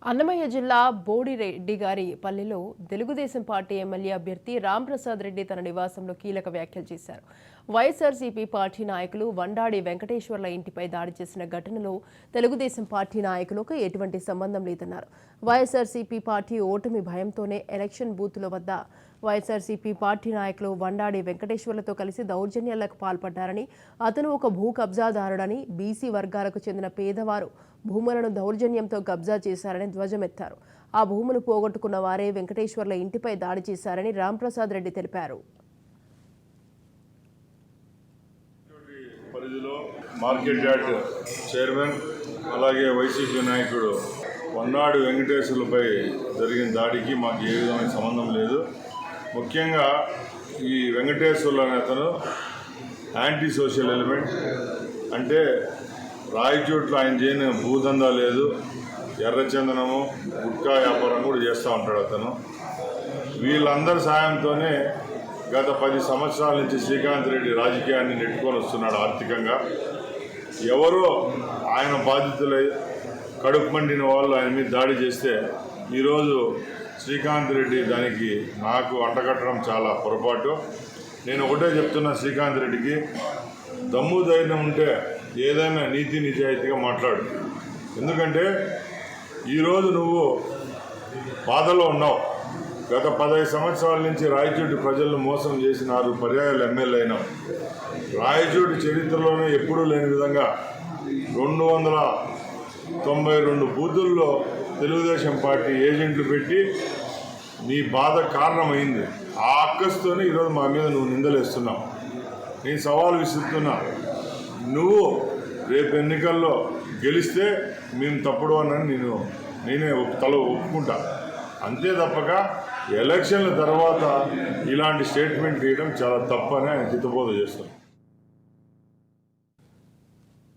అన్నమయ్య జిల్లా బోడిరెడ్డి గారి పల్లెలో తెలుగుదేశం పార్టీ ఎమ్మెల్యే అభ్యర్థి రాంప్రసాద్ రెడ్డి తన నివాసంలో కీలక వ్యాఖ్యలు చేశారు. వైఎస్ఆర్సీపీ పార్టీ నాయకులు వండాడి వెంకటేశ్వర్ల ఇంటిపై దాడి చేసిన ఘటనలో తెలుగుదేశం పార్టీ నాయకులకు ఎటువంటి సంబంధం లేదన్నారు. వైఎస్ఆర్సీపీ పార్టీ ఓటమి భయంతోనే ఎలక్షన్ బూతుల వద్ద వైఎస్ఆర్సీపీ పార్టీ నాయకులు వండాడి వెంకటేశ్వర్లతో కలిసి దౌర్జన్యాలకు పాల్పడ్డారని, అతను ఒక భూ కబ్జాదారుడని, బీసీ వర్గాలకు చెందిన పేదవారు భూములను దౌర్జన్యంతో కబ్జా చేశారని ధ్వజమెత్తారు. ఆ భూములు పోగొట్టుకున్న వారే వెంకటేశ్వర్ల ఇంటిపై దాడి చేశారని రాంప్రసాద్ రెడ్డి తెలిపారు. పరిధిలో మార్కెట్ యార్డ్ చైర్మన్ అలాగే వైసీపీ నాయకుడు వన్నాడు వెంకటేశ్వర్లపై జరిగిన దాడికి మాకు ఏ విధమైన సంబంధం లేదు. ముఖ్యంగా ఈ వెంకటేశ్వర్లు అనే అతను యాంటీ సోషల్ ఎలిమెంట్. అంటే రాయచోట్ల ఆయన చేయని భూదందా లేదు, ఎర్రచందనము గుట్కా వ్యాపారం కూడా చేస్తూ ఉంటాడు అతను. వీళ్ళందరి సాయంతోనే గత 10 సంవత్సరాల నుంచి శ్రీకాంత్ రెడ్డి రాజకీయాన్ని నెట్టుకొని వస్తున్నాడు. ఆర్థికంగా ఎవరో ఆయన బాధితులై కడుపు మండిన వాళ్ళు ఆయన మీద దాడి చేస్తే ఈరోజు శ్రీకాంత్ రెడ్డి దానికి నాకు అంటగట్టడం చాలా పొరపాటు. నేను ఒకటే చెప్తున్నా, శ్రీకాంత్ రెడ్డికి దమ్ము ధైర్యం ఉంటే ఏదైనా నీతి నిజాయితీగా మాట్లాడు. ఎందుకంటే ఈరోజు నువ్వు బాధలో ఉన్నావు. గత 15 సంవత్సరాల నుంచి రాయచోటి ప్రజలను మోసం చేసి 4 పర్యాయాలు ఎమ్మెల్యే అయినావు. రాయచోటి చరిత్రలోనే ఎప్పుడూ లేని విధంగా 292 బూతుల్లో తెలుగుదేశం పార్టీ ఏజెంట్లు పెట్టి నీ బాధ కారణమైంది. ఆ అక్కస్తోనే ఈరోజు మా మీద నువ్వు నిందలేస్తున్నావు. నేను సవాల్ విసురుతున్నా, నువ్వు రేపు ఎన్నికల్లో గెలిస్తే మేము తప్పుడు అన్నని నేనే ఒప్పుకుంటా. అంతే తప్పక ఎలక్షన్ల తర్వాత ఇలాంటి స్టేట్మెంట్ ఇవ్వడం చాలా తప్పని ఆయన హితబోధ చేస్తాను.